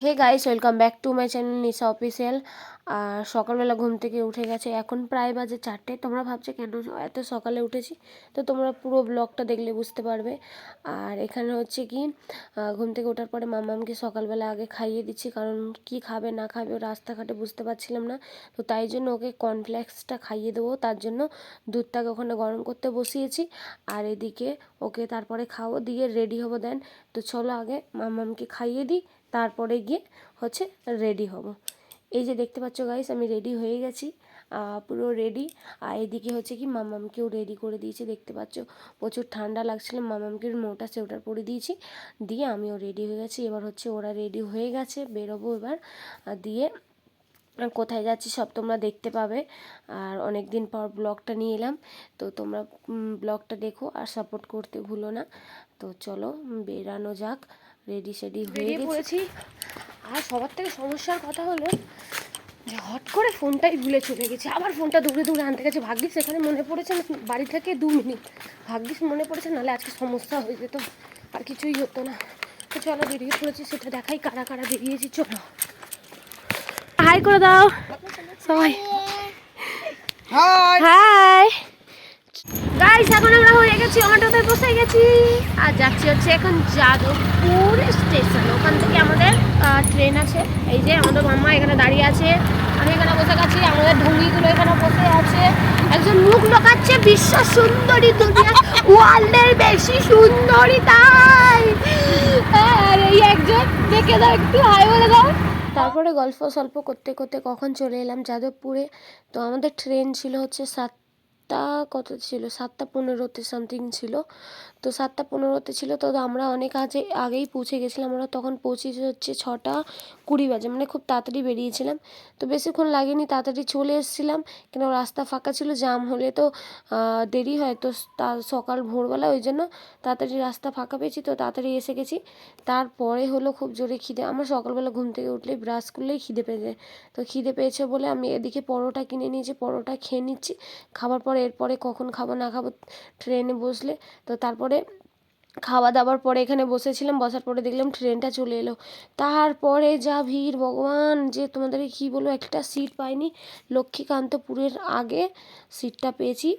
Hey guys, welcome back to my channel Nisha official. আর সকালবেলা ঘুম থেকে উঠে গেছে, এখন প্রায় বাজে 4টে। তোমরা ভাবছো কেন এত সকালে উঠেছি, তো তোমরা পুরো ব্লগটা দেখলে বুঝতে পারবে। আর এখানে হচ্ছে কি, ঘুম থেকে ওঠার পরে মামামকে সকালবেলা আগে খাইয়ে দিচ্ছি, কারণ কি খাবে না খাবে ও রাস্তাঘাটে বুঝতে পারছিলাম না। তো তাই জন্য ওকে কর্নফ্লেক্সটা খাইয়ে দেবো, তার জন্য দুধটাকে ওখানে গরম করতে বসিয়েছি। আর এদিকে ওকে তারপরে খাওয়া দিয়ে রেডি হবো। দেন তো চলো আগে মামামকে খাইয়ে দিই, তারপরে গিয়ে হচ্ছে রেডি হব। এই যে দেখতে পাচ্ছ গাইস, আমি রেডি হয়ে গেছি, পুরো রেডি। আর এদিকে হচ্ছে কি মামামকেও রেডি করে দিয়েছি, দেখতে পাচ্ছ প্রচুর ঠান্ডা লাগছিল, মামামকে মোটা সোয়েটার পরে দিয়েছি, দিয়ে আমিও রেডি হয়ে গেছি। এবার হচ্ছে ওরা রেডি হয়ে গেছে, বেরোবো এবার। দিয়ে কোথায় যাচ্ছি সব তোমরা দেখতে পাবে। আর অনেক দিন পর ব্লগটা নিয়ে এলাম, তো তোমরা ব্লগটা দেখো আর সাপোর্ট করতে ভুলো না। তো চলো বেরানো যাক, রেডি সেডি হয়ে পড়েছি। আর সবার থেকে সমস্যার কথা হলো যে হট করে ফোনটাই ভুলে চলে গেছি, আবার ফোনটা দৌড়ে দৌড়ে আনতে গেছে। ভাগ্যিস সেখানে মনে পড়েছে না, বাড়ি থেকে 2 মিনিট ভাগ্যিস মনে পড়েছে, নাহলে আজকে সমস্যা হয়ে যেত, আর কিছুই হতো না। তো চলো বেরিয়ে পড়েছি, সেটা দেখাই কারা কারা বেরিয়েছি। চলো হাই করে দাও সবাই, হাই গাইস। এখন আমরা হয়ে গেছি, অটোতে বসে গেছি আর যাচ্ছি হচ্ছে এখন যাদবপুর স্টেশন। ওখান থেকে আমাদের ট্রেন আছে। এই যে আমাদের মাম্মা এখানে দাঁড়িয়ে আছে, আমি এখানে বসে গেছি, আমাদের ঢঙ্গিগুলো এখানে বসে আছে। একজন মুখ লোকাচ্ছে, বিশ্ব সুন্দরী, দুনিয়া ওয়ার্ল্ডের বেশি সুন্দরী তাই। আর এই একজন দেখে দাও, একটু হাই বলে দাও। তারপরে গল্প সল্প করতে করতে কখন চলে এলাম যাদবপুরে। তো আমাদের ট্রেন ছিল হচ্ছে 7টা, কত ছিল 7টা 15তে সামথিং ছিল। তো 7টা 15তে ছিল, তো আমরা অনেক আগেই পৌঁছে গেছিলাম। আমরা তখন পৌঁছেছি হচ্ছে 6টা 20 বাজে, মানে খুব তাড়াতাড়ি বেরিয়েছিলাম। তো বেশিক্ষণ লাগেনি, তাড়াতাড়ি চলে এসেছিলাম, কেন রাস্তা ফাঁকা ছিল। জাম হলে তো দেরি হয়, তো সকাল ভোরবেলা ওই জন্য তাড়াতাড়ি রাস্তা ফাঁকা পেয়েছি, তো তাড়াতাড়ি এসে গেছি। তারপরে হলো খুব জোরে খিদে, আমার সকালবেলা ঘুম থেকে উঠলেই ব্রাশ করলেই খিদে পেয়ে যায়। তো খিদে পেয়েছে বলে আমি এদিকে পরোটা কিনে নিয়েছি, পরোটা খেয়ে নিচ্ছি। খাবার পরে এরপরে কখন খাবো না খাবো ট্রেনে বসলে। তো তারপরে খাওয়া দাওয়ার পরে এখানে বসেছিলাম, বসার পরে দেখলাম ট্রেনটা চলে এলো। তারপরে যা ভিড় ভগবান, যে তোমাদেরকে কী বলবো, একটা সিট পাইনি। লক্ষ্মীকান্তপুরের আগে সিটটা পেয়েছি,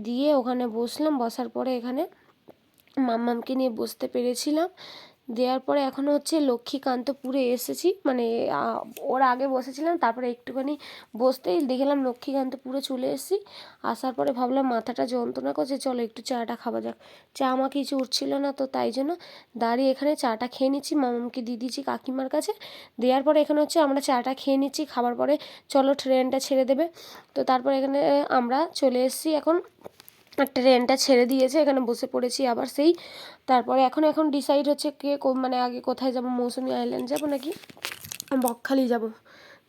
দিয়ে ওখানে বসলাম। বসার পরে এখানে মাম্মামকে নিয়ে বসতে পেরেছিলাম। দেওয়ার পরে এখন হচ্ছে লক্ষ্মীকান্তপুরে এসেছি, মানে ওর আগে বসেছিলাম, তারপরে একটুখানি বসতেই দেখলাম লক্ষ্মীকান্তপুরে চলে এসেছি। আসার পরে ভাবলাম মাথাটা যন্ত্রণা করছে, চলো একটু চাটা খাওয়া যাক। চা আমার কিছু উঠছিল না, তো তাই জন্য দাঁড়িয়ে এখানে চাটা খেয়ে নিচ্ছি, মামামকে দিয়ে দিচ্ছি কাকিমার কাছে। দেওয়ার পরে এখানে হচ্ছে আমরা চাটা খেয়ে নিচ্ছি, খাবার পরে চলো ট্রেনটা ছেড়ে দেবে। তো তারপরে এখানে আমরা চলে এসেছি, এখন ট্রেনটা ছেড়ে দিয়েছে, এখানে বসে পড়েছি আবার সেই। তারপরে এখন ডিসাইড হচ্ছে কে মানে আগে কোথায় যাব, মৌসুমী আইল্যান্ড যাব নাকি বকখালি যাব।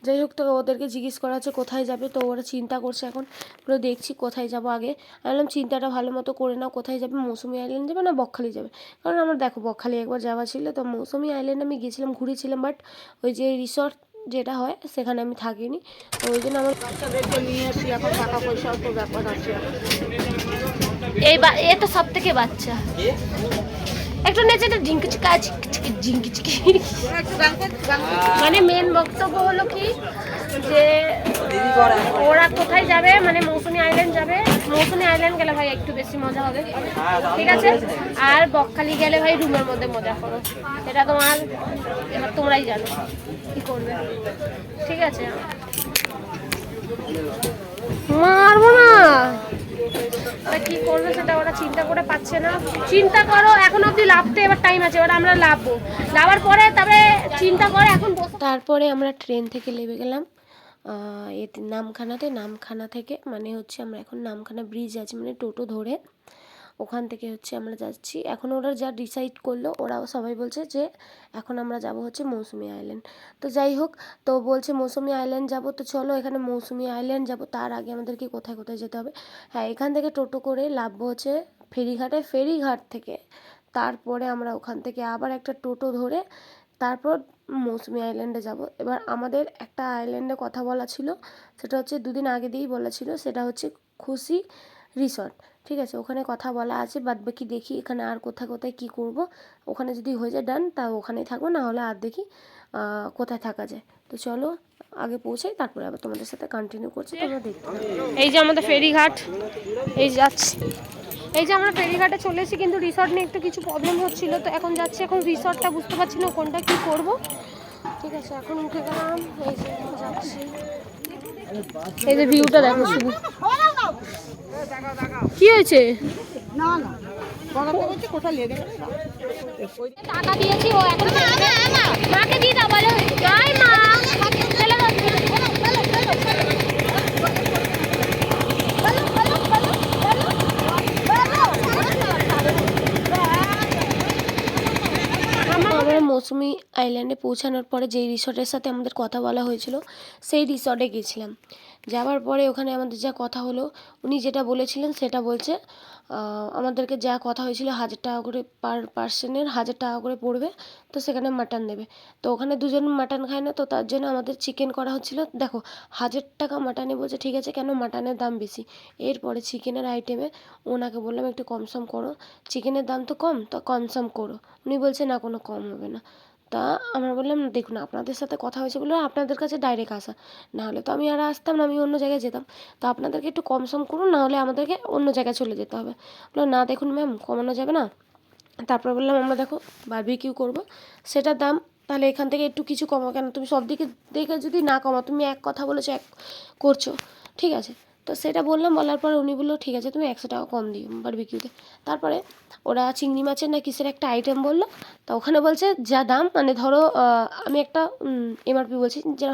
যাই হোক, তো ওদেরকে জিজ্ঞেস করা হচ্ছে কোথায় যাবে, তো ওরা চিন্তা করছে এখন। পুরো দেখছি কোথায় যাব আগে। আমি বললাম চিন্তাটা ভালো মতো করে নাও, কোথায় যাবে, মৌসুমী আইল্যান্ড যাবে না বকখালি যাবে। কারণ আমার দেখো বকখালি একবার যাওয়া ছিল, তো মৌসুমী আইল্যান্ড আমি গেছিলাম, ঘুরেছিলাম, বাট ওই যে রিসর্ট যেটা হয় সেখানে আমি থাকিনি। তো ওই জন্য আমার বাচ্চাদেরকে নিয়ে আসি, এখন টাকা পয়সাও তো ব্যাপার আছে। এ তো সব থেকে বাচ্চা, একটু নেচে ঝিঙ্কি চিকা ঝিঙ্কি চিকি। মানে মেন বক্তব্য হলো কি, যে ওরা কোথায় যাবে, মানে মৌসুমী আইল্যান্ড যাবে। মৌসুমী আইল্যান্ড গেলে ভাই একটু বেশি মজা হবে, ঠিক আছে। আর বকখালি গেলে ভাই রুমের মধ্যে মজা করো, এটা তোমার, এবার তোমরাই জানো কি করবে, ঠিক আছে। মারবো না, ওরা কি করবে সেটা ওরা চিন্তা করে পাচ্ছে না। চিন্তা করো, এখন অবধি লাভতে এবার টাইম আছে, এবার আমরা লাভবো, লাভার পরে তবে চিন্তা করে এখন। তারপরে আমরা ট্রেন থেকে নেমে গেলাম এতে নামখানা থেকে, মানে হচ্ছে আমরা এখন নামখানা ব্রিজ আছে, মানে টোটো ধরে ওখান থেকে হচ্ছে আমরা যাচ্ছি। এখন ওরা যা ডিসাইড করলো, ওরাও সবাই বলছে যে এখন আমরা যাব হচ্ছে মৌসুমী আইল্যান্ড। তো যাই হোক, তো বলছে মৌসুমী আইল্যান্ড যাব, তো চলো এখানে মৌসুমী আইল্যান্ড যাব। তার আগে আমাদেরকে কোথায় কোথায় যেতে হবে, হ্যাঁ এখান থেকে টোটো করে লাভবো হচ্ছে ফেরিঘাটে, ফেরিঘাট থেকে তারপরে আমরা ওখান থেকে আবার একটা টোটো ধরে তারপর মৌসুমী আইল্যান্ডে যাব। এবার আমাদের একটা আইল্যান্ডে কথা বলা ছিল, সেটা হচ্ছে 2 দিন আগে দিয়েই বলা ছিল, সেটা হচ্ছে খুশি রিসর্ট, ঠিক আছে। ওখানে কথা বলা আছে, বাদ বাকি দেখি এখানে আর কোথায় কোথায় কী করব। ওখানে যদি হয়ে যায় ডান, তা ওখানেই থাকবো, না হলে আর দেখি কোথায় থাকা যায়। তো চলো আগে পৌঁছাই, তারপরে আবার তোমাদের সাথে কন্টিনিউ করছি, তোমরা দেখতে। এই যে আমাদের ফেরিঘাট, এই যাচ্ছি। এই যে আমরা ফেরিঘাটে চলে এসেছি, কিন্তু রিসর্ট নিয়ে একটু কিছু প্রবলেম হচ্ছিল, তো এখন যাচ্ছি। এখন রিসর্টটা বুঝতে পারছি না কোনটা কি করব। ঠিক আছে, এখন উঠে গেলাম। এই যে যাচ্ছি, এই যে ভিউটা দেখো শুধু। কি হয়েছে? না না টাকা দিয়েছি, ও এখন মাকে দিয়ে দাও, বলো জয় মা। আমরা মৌসুমি আইল্যান্ডে পৌঁছানোর পরে যেই রিসর্টের সাথে আমাদের কথা বলা হয়েছিল সেই রিসর্টে গেছিলাম। যাওয়ার পরে ওখানে আমাদের যা কথা হলো, উনি যেটা বলেছিলেন সেটা বলছে আমাদেরকে যা কথা হয়েছিল 1000 টাকা করে পার পার্সনের 1000 টাকা করে পড়বে, তো সেখানে মাটন দেবে। তো ওখানে দুজন মাটন খায় না, তো তার জন্য আমাদের চিকেন করা হচ্ছিলো। দেখো 1000 টাকা মাটনে বলছে ঠিক আছে, কেন মাটনের দাম বেশি। এরপরে চিকেনের আইটেমে ওনাকে বললাম একটু কমসম করো, চিকেনের দাম তো কম, তো কমসম করো। উনি বলছে না কোনো কম হবে না। তা আমরা বললাম দেখুন আপনাদের সাথে কথা হয়েছে বলে আপনাদের কাছে ডাইরেক্ট আসা, নাহলে তো আমি আর আসতাম না, আমি অন্য জায়গায় যেতাম। তো আপনাদেরকে একটু কমসম করুন, নাহলে আমাদেরকে অন্য জায়গায় চলে যেতে হবে। বললো না দেখুন ম্যাম, কমানো যাবে না। তারপর বললাম আমরা দেখো বারবিকিউ করবো, সেটার দাম তাহলে এখান থেকে একটু কিছু কমাও, কেন তুমি সব দিকে দেখে যদি না কমাও, তুমি এক কথা বলেছো এক করছো, ঠিক আছে। তো সেটা বললাম, বলার পরে উনি বললো ঠিক আছে তুমি 100 টাকা কম দিও বারবিকিউতে। তারপরে ওরা চিংড়ি মাছের না কিসের একটা আইটেম বললো, তা ওখানে বলছে যা দাম, মানে ধরো আমি একটা এমআরপি বলছি, যেন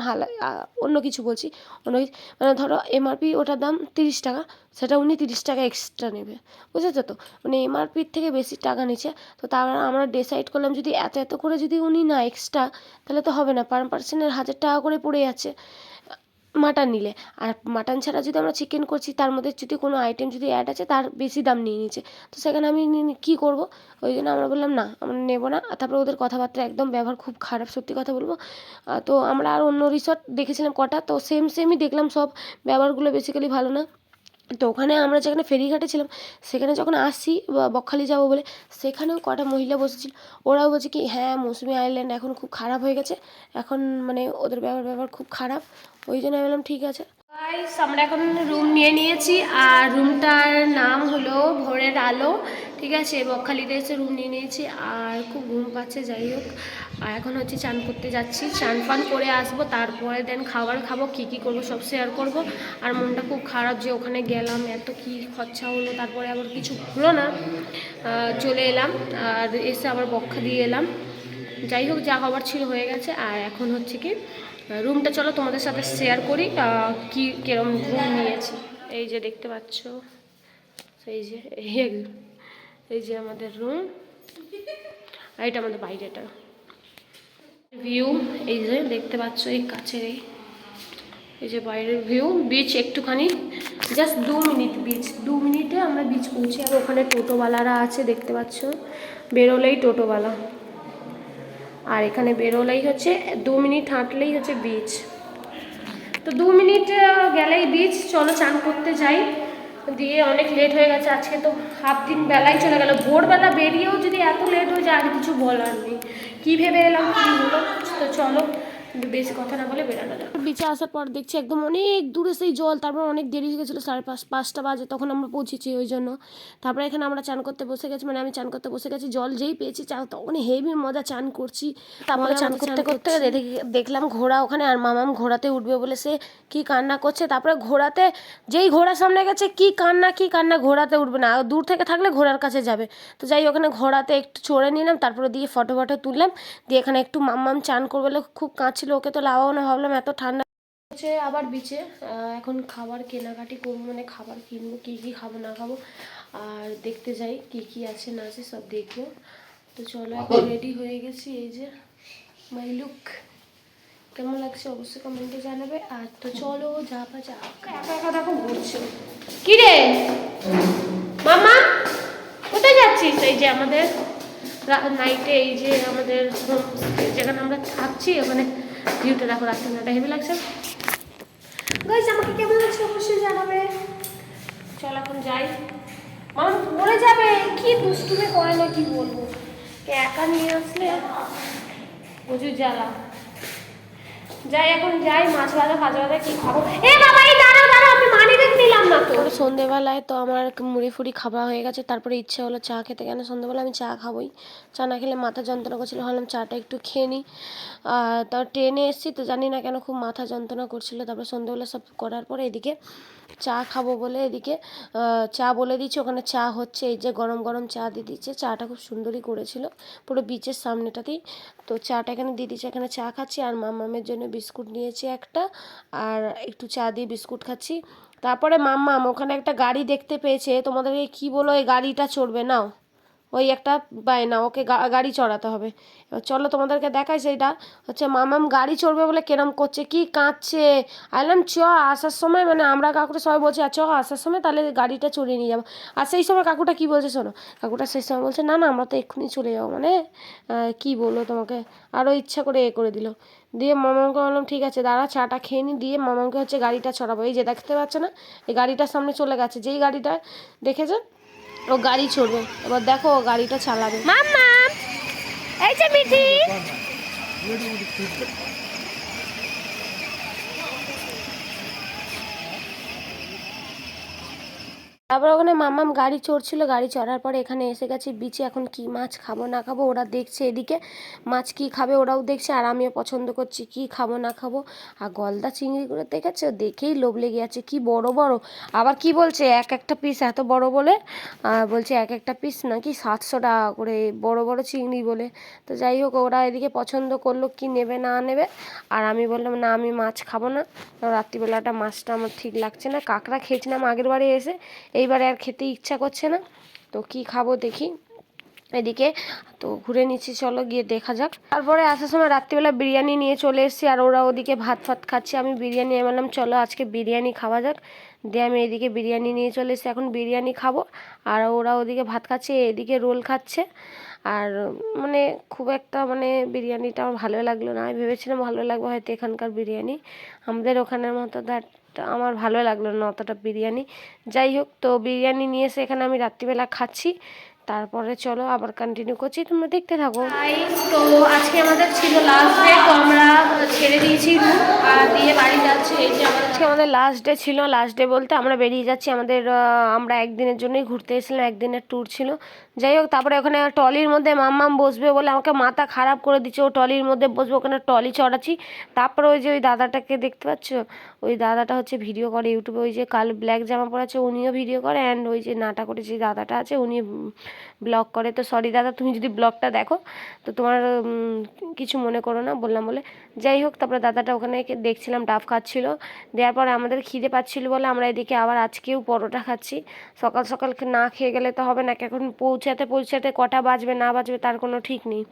অন্য কিছু বলছি, অন্য মানে ধরো এমআরপি ওটার দাম 30 টাকা, সেটা উনি 30 টাকা এক্সট্রা নেবে, বুঝেছো তো, মানে এমআরপির থেকে বেশি টাকা নিচ্ছে। তো তার আমরা ডিসাইড করলাম যদি এত এত করে যদি উনি না এক্সট্রা, তাহলে তো হবে না, পার পার্সনের 1000 টাকা করে পড়ে যাচ্ছে মাটন নিলে। আর মাটন ছাড়া যদি আমরা চিকেন করছি, তার মধ্যে যদি কোনো আইটেম যদি অ্যাড আছে, তার বেশি দাম নিয়ে নিচ্ছে। তো সেখানে আমি কী করবো, ওই জন্য আমরা বললাম না আমরা নেবো না। তারপরে ওদের কথাবার্তা একদম ব্যবহার খুব খারাপ, সত্যি কথা বলবো। তো আমরা আর অন্য রিসর্ট দেখেছিলাম কটা, তো সেমই দেখলাম, সব ব্যবহারগুলো বেসিক্যালি ভালো না। তো ওখানে আমরা যেখানে ফেরিঘাটে ছিলাম, সেখানে যখন আসছি বকখালি যাবো বলে, সেখানেও কটা মহিলা বসেছিল। ওরাও বলছে কি হ্যাঁ মৌসুমি আইল্যান্ড এখন খুব খারাপ হয়ে গেছে, এখন মানে ওদের ব্যবহার খুব খারাপ। ওই জন্য আমি বললাম ঠিক আছে। গাইস আমরা এখন রুম নিয়ে নিয়েছি, আর রুমটার নাম হলো ভোরের আলো, ঠিক আছে। বকখালিতে এসে রুম নিয়ে নিয়েছি, আর খুব ঘুম পাচ্ছে, যাই হোক। আর এখন হচ্ছে চান করতে যাচ্ছি, চান ফান করে আসবো, তারপরে দেন খাবার খাবো, কী করবো সব শেয়ার করব। আর মনটা খুব খারাপ যে ওখানে গেলাম, এত কি খরচা হলো, তারপরে আবার কিছু হলো না, চলে এলাম। আর এসে আবার বকখা দিয়ে এলাম। যাই হোক, যা হবার ছিল হয়ে গেছে। আর এখন হচ্ছে কি রুমটা চলো তোমাদের সাথে শেয়ার করি, কি কিরম রুম নিয়েছি। এই যে দেখতে পাচ্ছ, এই যে আমাদের রুম, আর এটা আমাদের বাইরেটা ভিউ। এই যে দেখতে পাচ্ছ এই কাছের এই যে বাইরের ভিউ, বিচ একটুখানি জাস্ট 2 মিনিট, বিচ 2 মিনিটে আমরা বিচ পৌঁছি। আর ওখানে টোটোওয়ালারা আছে দেখতে পাচ্ছ, বেরোলেই টোটোওয়ালা, আর এখানে বেরোলেই হচ্ছে 2 মিনিট হাঁটলেই হচ্ছে বিচ। তো 2 মিনিট গেলেই বিচ। চলো চান করতে যাই, দিয়ে অনেক লেট হয়ে গেছে আজকে, তো হাফ দিন বেলায় চলে গেল। ভোরবেলা বেরিয়েও যদি এত লেট হয়ে যায়, আর কিছু বলার নেই, কী ভেবে এলাম কী হলো। তো চলো বেশি কথা না বলে বেরানো যাক। বিচে আসার পর দেখছি একদম অনেক দূরে সেই জল, তারপর অনেক দেরি হয়ে গেছিলো, 5:30 বাজে তখন আমরা পৌঁছেছি, ওই জন্য। তারপরে এখানে আমরা চান করতে বসে গেছি, মানে আমি চান করতে বসে গেছি, জল যেই পেয়েছি তখন হেভি মজা চান করছি। তারপরে চান করতে করতে দেখলাম ঘোড়া ওখানে, আর মামাম ঘোড়াতে উঠবে বলে সে কি কান্না করছে। তারপরে ঘোড়াতে যেই ঘোড়ার সামনে গেছে কি কান্না, ঘোড়াতে উঠবে না, দূর থেকে থাকলে ঘোড়ার কাছে যাবে। তো যাই ওখানে ঘোড়াতে একটু চড়ে নিলাম, তারপরে দিয়ে ফটো তুললাম, দিয়ে এখানে একটু মাম্মাম চান করবে বলে খুব কাঁদছিল, ওকে তো লাগাও না, ভাবলাম এত ঠান্ডা হচ্ছে আবার বিচে। এখন খাবার কেনাকাটি করবো, মানে খাবার কিনবো, কী খাবো না খাবো, আর দেখতে যাই কি আছে না আছে সব দেখবো। তো চলো এখন রেডি হয়ে গেছি, এই যে মাই লুক, কেমন লাগছে অবশ্যই কমেন্টে জানাবে। আর তো চলো যাক, একা দেখো ঘুরছে। কি রে মামা, কোথায় যাচ্ছিস? এই যে আমাদের নাইটে, এই যে আমাদের যেখানে আমরা থাকছি, ওখানে ভিউটা দেখো, রাস্তাটা হেভি লাগছে। গাইস আমাকে কেমন লাগছে অবশ্যই জানাবে। চল এখন যাই, মামা পড়ে যাবে, কি দুষ্টুমি করে না কি বলবো, একা নিয়ে আসলে প্রচুর জ্বালা। যাই এখন যাই, মাছ ভাজা ভাজা ভাজা কি খাবো। এ বাবা এই দাঁড়াও দাঁড়াও, আমি মানি ব্যাগ নিলাম না তো। সন্ধ্যেবেলায় তো আমার মুড়ি ফুড়ি খাওয়া হয়ে গেছে, তারপরে ইচ্ছে হলো চা খেতে। কেন সন্ধ্যেবেলা আমি চা খাবোই, চা না খেলে মাথা যন্ত্রণা করছিল, ভাবলাম চাটা একটু খেয়ে নিই। তার ট্রেনে এসেছি তো জানি না কেন খুব মাথা যন্ত্রণা করছিল। তারপরে সন্ধ্যেবেলা সব করার পরে এদিকে চা খাবো বলে এদিকে চা বলে দিচ্ছি, ওখানে চা হচ্ছে। এই যে গরম গরম চা দিয়ে দিচ্ছে, চাটা খুব সুন্দরই করেছিল পুরো বিচের সামনেটাতেই। তো চাটা এখানে দিয়ে দিচ্ছে, এখানে চা খাচ্ছি। আর মাম্মামের জন্য বিস্কুট নিয়েছি একটা, আর একটু চা দিয়ে বিস্কুট খাচ্ছি। তারপরে মাম্মাম ওখানে একটা গাড়ি দেখতে পেয়েছে, তোমাদেরকে কি বলো, এই গাড়িটা চড়বে নাও, ওই একটা বায়না, ওকে গাড়ি চড়াতে হবে। এবার চলো তোমাদেরকে দেখাই, সেইটা হচ্ছে মামাম গাড়ি চড়বে বলে কেরম করছে, কি কাঁদছে। আইলাম চ আসার সময়, মানে আমরা কাকুটা সবাই বলছি চ আসার সময় তাহলে গাড়িটা চড়িয়ে নিয়ে যাবো। আর সেই সময় কাকুটা কি বলছে শোনো, কাকুটা সেই সময় বলছে না না আমরা তো এক্ষুনি চলে যাবো, মানে কি বললো তোমাকে, আরও ইচ্ছা করে করে দিল। দিয়ে মামাকে বললাম ঠিক আছে দাঁড়া চাটা খেয়ে নি, দিয়ে মামাকে হচ্ছে গাড়িটা চড়াবো। এই যে দেখতে পাচ্ছ না, এই গাড়িটার সামনে চলে গেছে, যেই গাড়িটা দেখেছে ও গাড়ি চড়বে। এবার দেখো ও গাড়িটা চালাবে। মাম্মাম এই যে মিঠি, তারপর ওখানে মাম্মাম গাড়ি চড়ছিল, গাড়ি চড়ার পরে এখানে এসে গেছি বিচে। এখন কি মাছ খাবো না খাবো ওরা দেখছে, এদিকে মাছ কি খাবে ওরাও দেখছে, আর আমিও পছন্দ করছি কি খাবো না খাবো। আর গলদা চিংড়িগুলো দেখেছো, দেখেই লোভ লেগে যাচ্ছে, কি বড় বড়। আবার কি বলছে এক একটা পিস এত বড় বলে, বলছে এক একটা পিস নাকি 700 টাকা করে, বড় বড় চিংড়ি বলে। তো যাই হোক ওরা এদিকে পছন্দ করলো কি নেবে না নেবে, আর আমি বললাম না আমি মাছ খাবো না, রাত্রিবেলাটা মাছটা আমার ঠিক লাগছে না। কাঁকড়া খেয়েছিলাম আগের বারে এসে, এইবারে আর খেতে ইচ্ছা করছে না, তো কি খাবো দেখি। এদিকে তো ঘুরে নিচ্ছি, চলো গিয়ে দেখা যাক। তারপরে আসার সময় রাত্রিবেলা বিরিয়ানি নিয়ে চলে এসেছি, আর ওরা ওদিকে ভাত ফাত খাচ্ছে, আমি বিরিয়ানি বললাম চলো আজকে বিরিয়ানি খাওয়া যাক। দিয়ে আমি এদিকে বিরিয়ানি নিয়ে চলে এসেছি, এখন বিরিয়ানি খাবো। আর ওরা ওদিকে ভাত খাচ্ছে, এদিকে রোল খাচ্ছে। আর মানে খুব একটা মানে বিরিয়ানিটা আমার ভালো লাগলো না, আমি ভেবেছিলাম ভালো লাগবে হয়তো এখানকার বিরিয়ানি, আমাদের ওখানের মতো দ্যাট আমার ভালো লাগলো না অতটা বিরিয়ানি। যাই হোক তো বিরিয়ানি নিয়ে এসে এখানে আমি রাত্রিবেলা খাচ্ছি, তারপরে চলো আবার কন্টিনিউ করছি, তোমরা দেখতে থাকো। তো আজকে আমাদের ছিল লাস্ট ডে, তো আমরা ছেড়ে দিয়েছি আর দিয়ে বাড়ি যাচ্ছি। এই যে আজকে আমাদের লাস্ট ডে ছিল, লাস্ট ডে বলতে আমরা বেরিয়ে যাচ্ছি। আমরা একদিনের জন্যই ঘুরতে এসেছিলাম, একদিনের ট্যুর ছিল। যাই হোক তারপরে ওখানে ট্রলির মধ্যে মাম্মাম বসবে বলে আমাকে মাথা খারাপ করে দিচ্ছে, ও ট্রলির মধ্যে বসবে, ওখানে ট্রলি চড়াচ্ছি। তারপরে ওই যে ওই দাদাটাকে দেখতে পাচ্ছ, ওই দাদাটা হচ্ছে ভিডিও করে ইউটিউবে, ওই যে কালো ব্ল্যাক জামা পরে আছে উনিও ভিডিও করে, অ্যান্ড ওই যে নাটা করে যে দাদাটা আছে উনি ব্লগ করে। তো সরি দাদা তুমি যদি ব্লগটা দেখো তো তোমার কিছু মনে করো না বললাম বলে। যাই হোক তারপরে দাদাটা ওখানে দেখছিলাম ডাব খাচ্ছিলো, দেওয়ার পরে আমাদের খিদে পাচ্ছিলো বলে আমরা এদিকে আবার আজকেও পরোটা খাচ্ছি। সকাল সকাল না খেয়ে গেলে তো হবে না, এখন পৌঁছাতে কটা বাজবে না বাজবে তার কোনো ঠিক নেই।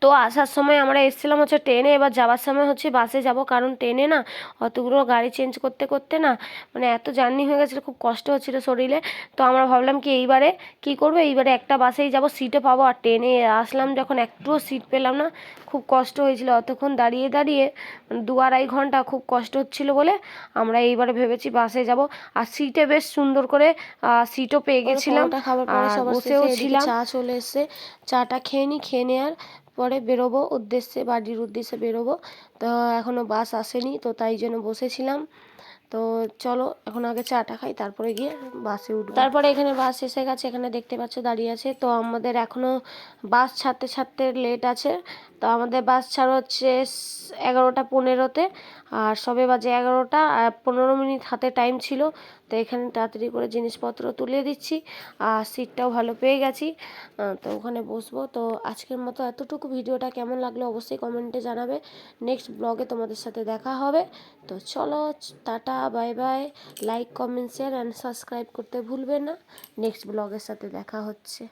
তো আসার সময় আমরা এসেছিলাম হচ্ছে ট্রেনে, এবার যাওয়ার সময় হচ্ছে বাসে যাব, কারণ ট্রেনে না অতগুলো গাড়ি চেঞ্জ করতে করতে না মানে এত জার্নি হয়ে গেছিলো, খুব কষ্ট হচ্ছিলো শরীরে। তো আমরা ভাবলাম কি এইবারে কি করবো, এইবারে একটা বাসেই যাব, সিটও পাবো। আর ট্রেনে আসলাম যখন একটুও সিট পেলাম না, খুব কষ্ট হয়েছিল অতক্ষণ দাঁড়িয়ে দাঁড়িয়ে, 2-2.5 ঘন্টা খুব কষ্ট হচ্ছিলো বলে আমরা এইবারে ভেবেছি বাসে যাব। আর সিটে বেশ সুন্দর করে সিটও পেয়ে গেছিলাম, আর বসেও ছিলাম। চা চলে এসছে, চাটা খেয়ে নিই, খেয়ে নেওয়ার পরে বেরোবো উদ্দেশ্যে, বাড়ির উদ্দেশ্যে বেরোবো। তো এখনও বাস আসেনি, তো তাই জন্য বসেছিলাম। তো চলো এখন আগে চাটা খাই, তারপরে গিয়ে বাসে উঠবো। তারপরে এখানে বাস এসে গেছে, এখানে দেখতে পাচ্ছ দাঁড়িয়ে আছে। তো আমাদের এখনও বাস ছাড়তে ছাড়তে লেট আছে। তো আমাদের বাস ছাড় হচ্ছে 11টা 15-তে, আর সবে বাজে 11টা, আর 15 মিনিট হাতে টাইম ছিল। তো এখানে তাড়াতাড়ি করে জিনিসপত্র তুলে দিচ্ছি, আর সিটটাও ভালো পেয়ে গেছি, তো ওখানে বসবো। তো আজকের মতো এতটুকু, ভিডিওটা কেমন লাগলো অবশ্যই কমেন্টে জানাবে। নেক্সট ব্লগে তোমাদের সাথে দেখা হবে। তো চলো tata bye bye, like comment share and subscribe করতে ভুলবে না। নেক্সট ব্লগের সাথে দেখা হচ্ছে।